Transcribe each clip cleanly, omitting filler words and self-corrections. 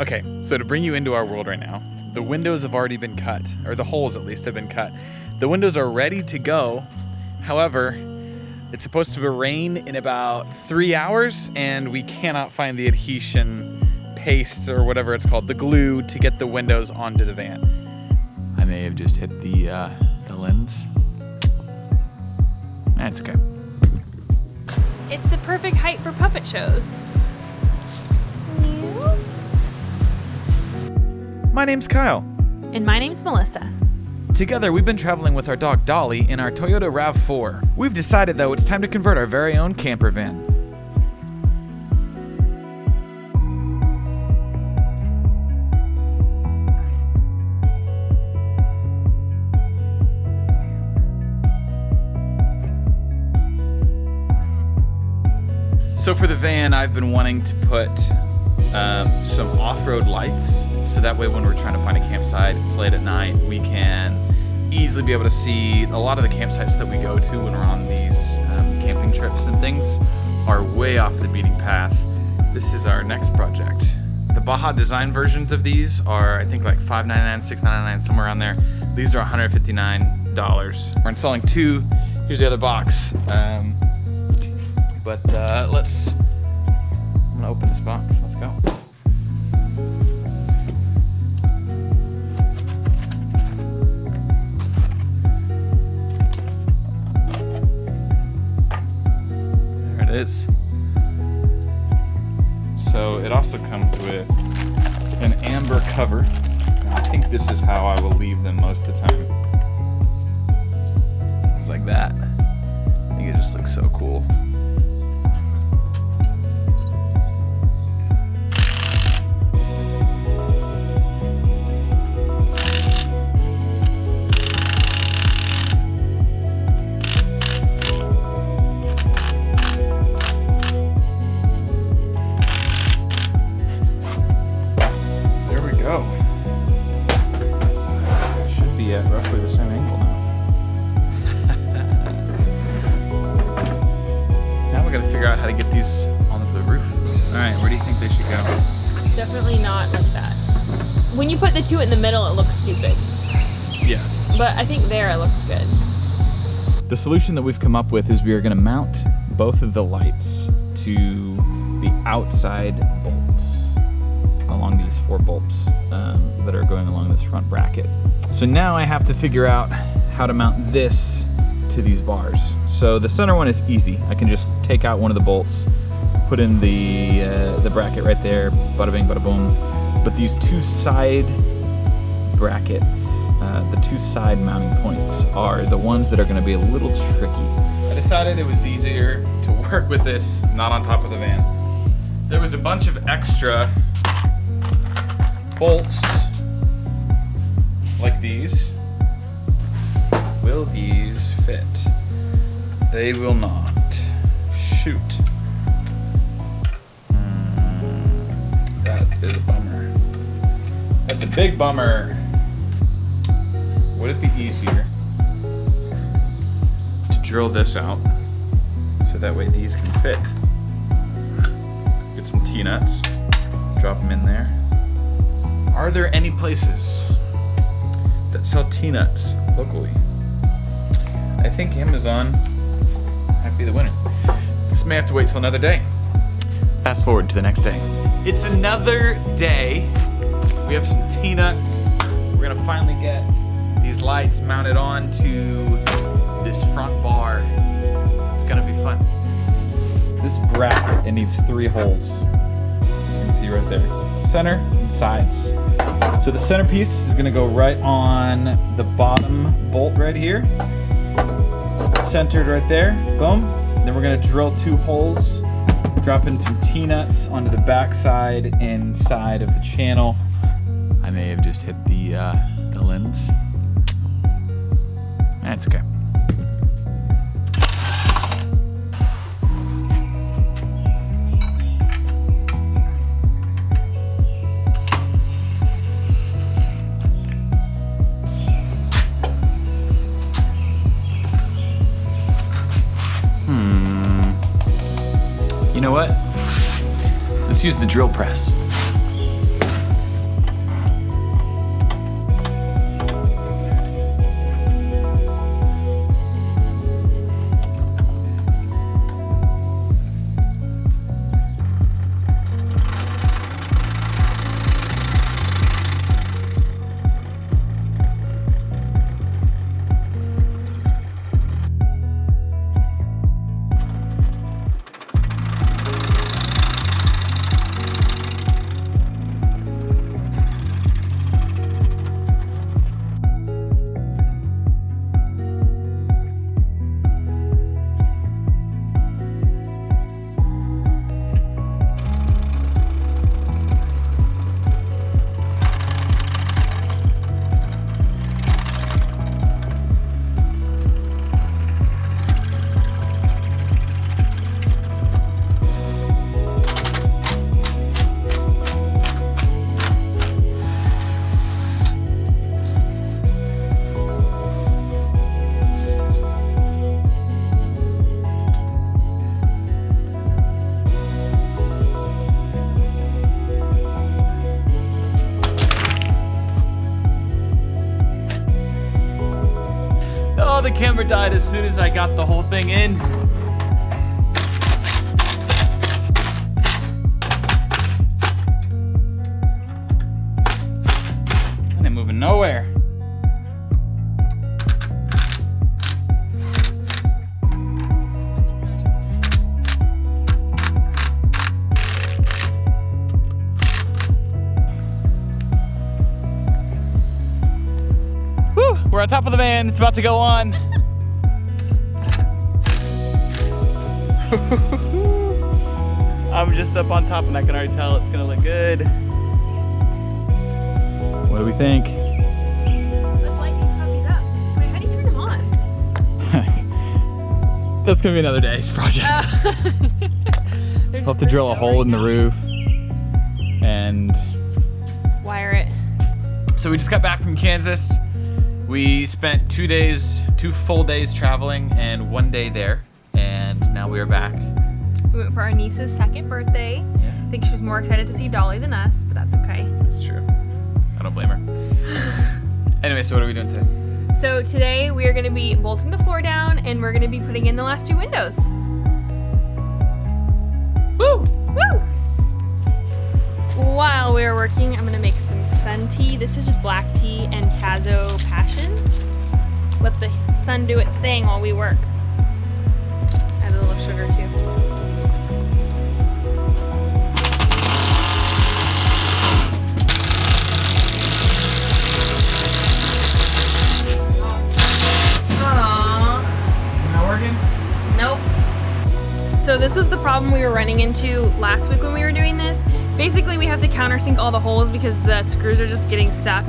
Okay, so to bring you into our world right now, the windows have already been cut, or the holes at least have been cut. The windows are ready to go. However, it's supposed to rain in about 3 hours, and we cannot find the adhesion paste or whatever it's called, the glue, to get the windows onto the van. I may have just hit the lens. That's okay. It's the perfect height for puppet shows. My name's Kyle. And my name's Melissa. Together, we've been traveling with our dog Dolly in our Toyota RAV4. We've decided, though, it's time to convert our very own camper van. So for the van, I've been wanting to put some off-road lights, so that way when we're trying to find a campsite, it's late at night, we can easily be able to see. A lot of the campsites that we go to when we're on these camping trips and things are way off the beaten path. This is our next project. The Baja Design versions of these are, I think, like $5.99, $6.99, somewhere around there. These are $159. We're installing two. Here's the other box. I'm gonna open this box. Let's go. There it is. So it also comes with an amber cover. I think this is how I will leave them most of the time. It's like that. I think it just looks so cool. Should be at roughly the same angle now. Now we gotta figure out how to get these onto the roof. Alright, where do you think they should go? Definitely not like that. When you put the two in the middle, it looks stupid. Yeah. But I think there it looks good. The solution that we've come up with is we are gonna mount both of the lights to the outside bolts along these 4 bolts that are going along this front bracket. So now I have to figure out how to mount this to these bars. So the center one is easy. I can just take out one of the bolts, put in the bracket right there, bada bing, bada boom. But these 2 side brackets, the 2 side mounting points, are the ones that are going to be a little tricky. I decided it was easier to work with this not on top of the van. There was a bunch of extra bolts like these. Will these fit? They will not. Shoot. That is a bummer. That's a big bummer. Would it be easier to drill this out so that way these can fit? Get some T-nuts, drop them in there. Are there any places that sell T-nuts locally? I think Amazon might be the winner. This may have to wait till another day. Fast forward to the next day. It's another day. We have some T-nuts. We're gonna finally get these lights mounted onto this front bar. It's gonna be fun. This bracket, it needs 3 holes. As you can see right there. Center and sides. So the centerpiece is gonna go right on the bottom bolt right here. Centered right there, boom. Then we're gonna drill 2 holes, drop in some T-nuts onto the back side and side of the channel. I may have just hit the lens. That's okay. You know what? Let's use the drill press. camera died as soon as I got the whole thing in. And I'm moving nowhere. Woo! We're on top of the van. It's about to go on. I'm just up on top and I can already tell it's gonna look good. What do we think? Let's light these puppies up. Wait, how do you turn them on? That's gonna be another day's project. We'll have to drill a hole in the roof and wire it. So we just got back from Kansas. We spent 2 full days traveling and 1 day there. And now we are back. We went for our niece's 2nd birthday. Yeah. I think she was more excited to see Dolly than us, but that's okay. That's true. I don't blame her. Anyway, so what are we doing today? So today we are going to be bolting the floor down and we're going to be putting in the last 2 windows. Woo! Woo! While we are working, I'm going to make some sun tea. This is just black tea and Tazo passion. Let the sun do its thing while we work. Add a little sugar too. Not working? Nope. So this was the problem we were running into last week when we were doing this. Basically, we have to countersink all the holes because the screws are just getting stuck.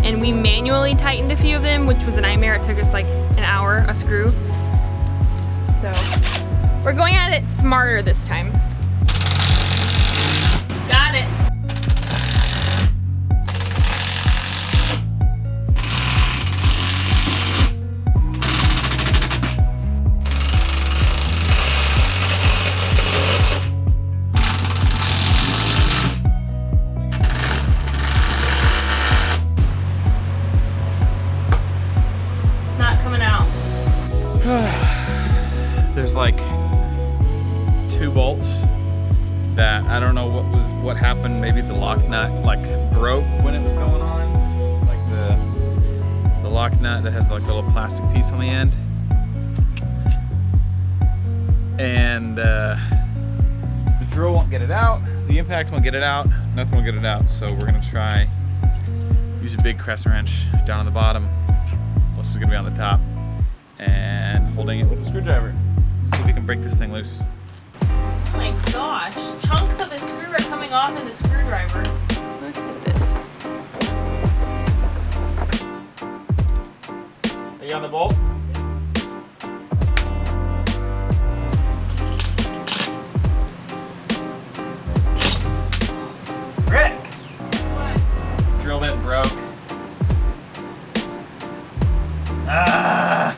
And we manually tightened a few of them, which was a nightmare. It took us like an hour a screw. So we're going at it smarter this time. Got it. There's like 2 bolts that I don't know what happened. Maybe the lock nut like broke when it was going on. Like the lock nut that has like a little plastic piece on the end. And the drill won't get it out. The impact won't get it out. Nothing will get it out. So we're gonna try use a big crescent wrench down on the bottom. This is gonna be on the top. And holding it with a screwdriver. See if we can break this thing loose. Oh my gosh, chunks of the screw are coming off in the screwdriver. Look at this. Are you on the bolt? Rick! What? Drill bit broke. Ah!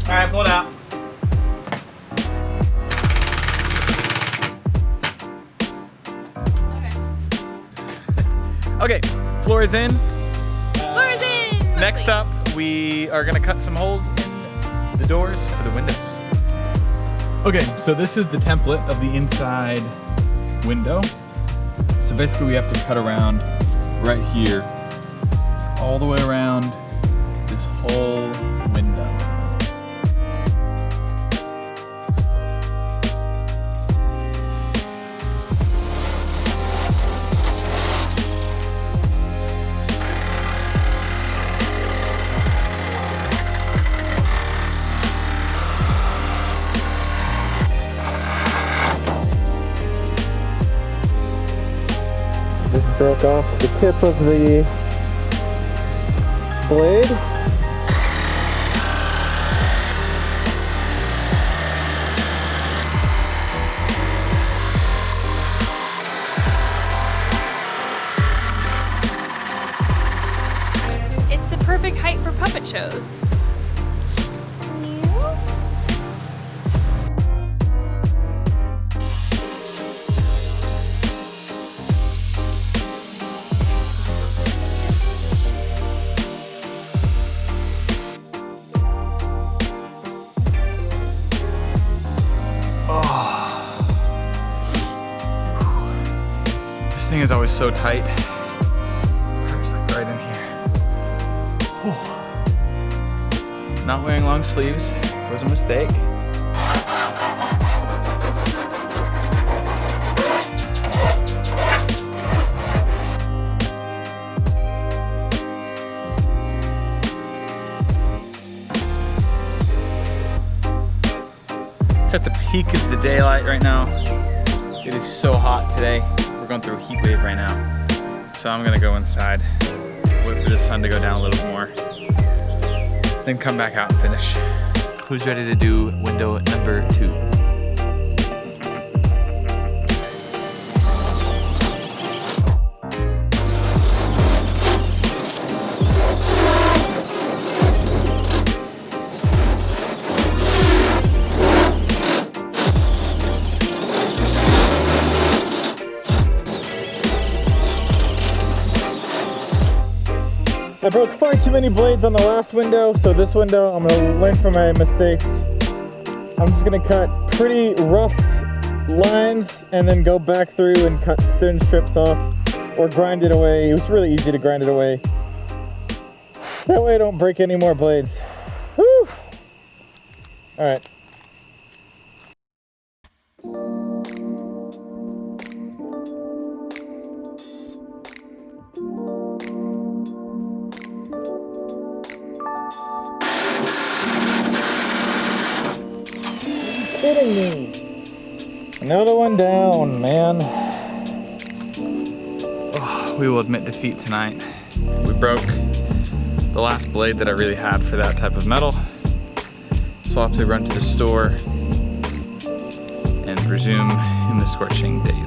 All right, pull it out. Okay, floor is in. Floor is in! Next up, we are gonna cut some holes in the doors for the windows. Okay, so this is the template of the inside window. So basically we have to cut around right here, all the way around this whole window. Just broke off the tip of the blade. nachos. This thing is always so tight. Hurts like right in here. Whew. Not wearing long sleeves was a mistake. It's at the peak of the daylight right now. It is so hot today. We're going through a heat wave right now. So I'm gonna go inside, wait for the sun to go down a little more, then come back out and finish. Who's ready to do window number 2? I broke far too many blades on the last window, so this window I'm gonna learn from my mistakes. I'm just gonna cut pretty rough lines and then go back through and cut thin strips off or grind it away. It was really easy to grind it away. That way I don't break any more blades. Whew! All right. Kidding me. Another one down, man. Oh, we will admit defeat tonight. We broke the last blade that I really had for that type of metal. So I'll have to run to the store and resume in the scorching daylight.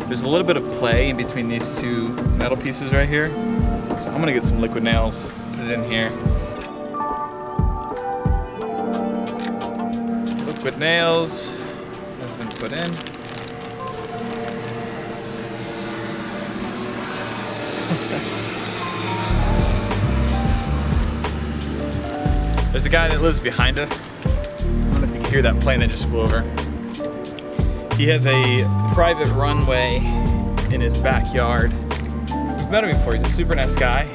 There's a little bit of play in between these two metal pieces right here. So I'm gonna get some liquid nails, put it in here. Liquid nails has been put in. There's a guy that lives behind us. I don't know if you can hear that plane that just flew over. He has a private runway in his backyard. We've met him before. He's a super nice guy.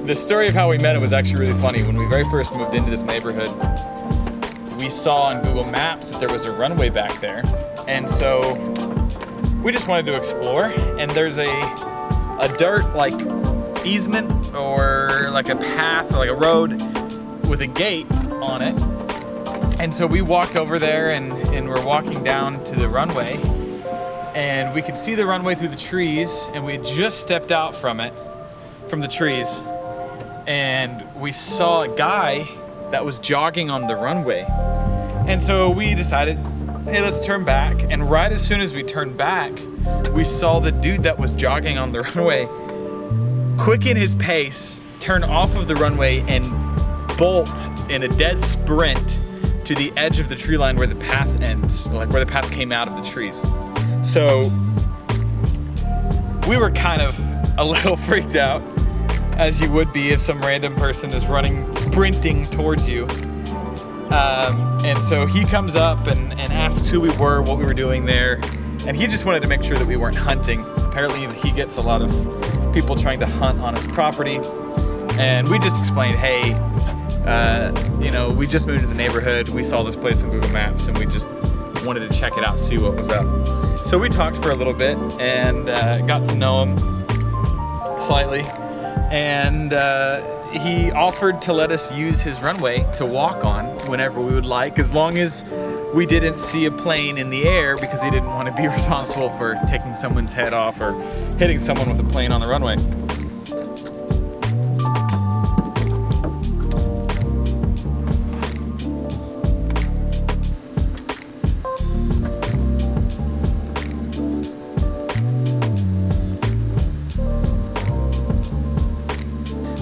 The story of how we met him was actually really funny. When we very first moved into this neighborhood, we saw on Google Maps that there was a runway back there. And so we just wanted to explore. And there's a dirt like easement or like a path or like a road with a gate on it. And so we walked over there and we're walking down to the runway and we could see the runway through the trees and we had just stepped out from the trees and we saw a guy that was jogging on the runway. And so we decided, hey, let's turn back. And right as soon as we turned back, we saw the dude that was jogging on the runway quicken his pace, turn off of the runway and bolt in a dead sprint to the edge of the tree line where the path ends, like where the path came out of the trees. So we were kind of a little freaked out, as you would be if some random person is sprinting towards you. And so he comes up and asks who we were, what we were doing there, and he just wanted to make sure that we weren't hunting. Apparently he gets a lot of people trying to hunt on his property, and we just explained, hey, we just moved to the neighborhood. We saw this place on Google Maps and we just wanted to check it out, see what was up. So we talked for a little bit and got to know him slightly, and he offered to let us use his runway to walk on whenever we would like, as long as we didn't see a plane in the air, because he didn't want to be responsible for taking someone's head off or hitting someone with a plane on the runway.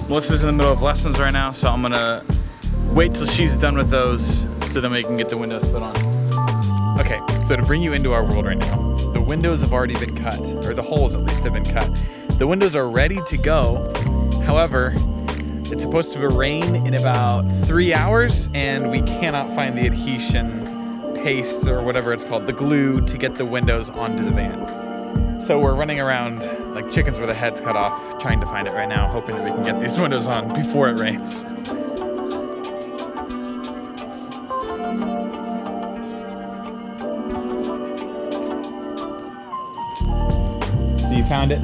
Melissa's in the middle of lessons right now, so I'm gonna wait till she's done with those so then we can get the windows put on. Okay, so to bring you into our world right now, the windows have already been cut, or the holes at least have been cut. The windows are ready to go. However, it's supposed to rain in about 3 hours, and we cannot find the adhesion paste or whatever it's called, the glue, to get the windows onto the van. So we're running around like chickens with their heads cut off, trying to find it right now, hoping that we can get these windows on before it rains. So you found it?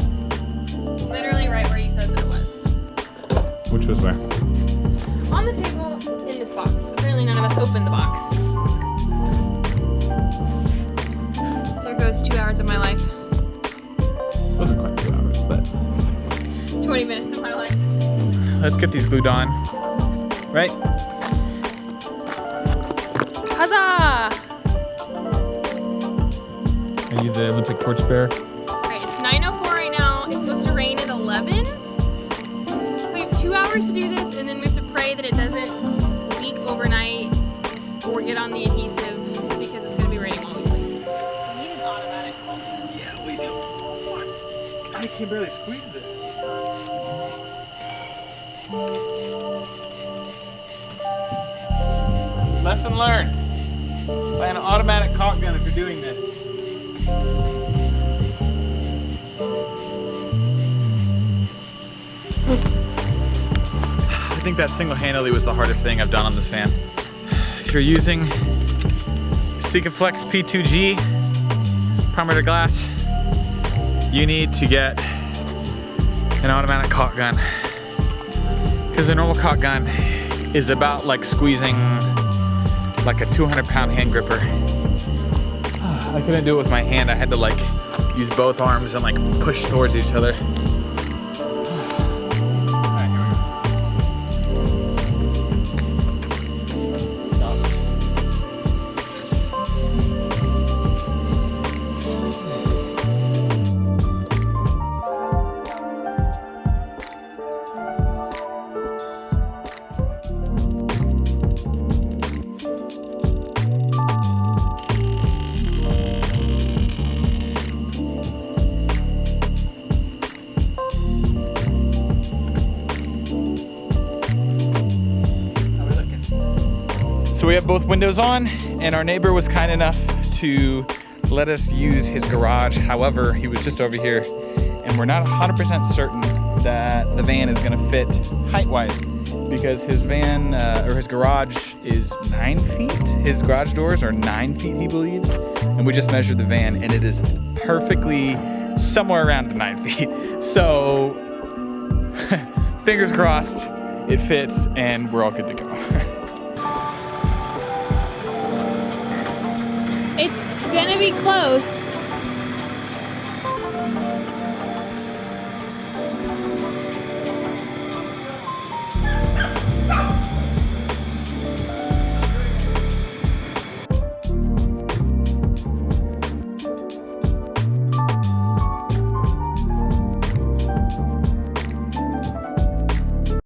Literally right where you said that it was. Which was where? On the table in this box. Apparently none of us opened the box. There goes 2 hours of my life. Wasn't quite 2 hours, but 20 minutes of my life. let's get these glued on. Right? Huzzah! Are you the Olympic torchbearer? Alright, it's 9:04 right now. It's supposed to rain at 11. So we have 2 hours to do this, and then we have to pray that it doesn't leak overnight or get on the adhesive, because it's going to be raining while we sleep. We need an automatic clock. Yeah, we do. I can barely squeeze this. Lesson learned. Buy an automatic caulk gun if you're doing this. I think that single-handedly was the hardest thing I've done on this van. If you're using Sikaflex P2G perimeter glass, you need to get an automatic caulk gun, because a normal caulk gun is about like squeezing like a 200-pound hand gripper. I couldn't do it with my hand. I had to like use both arms and like push towards each other. So we have both windows on, and our neighbor was kind enough to let us use his garage. However, he was just over here, and we're not 100% certain that the van is gonna fit height-wise, because his van, or his garage is 9 feet. His garage doors are 9 feet, he believes. And we just measured the van, and it is perfectly somewhere around 9 feet. So, fingers crossed, it fits, and we're all good to go. It's gonna be close.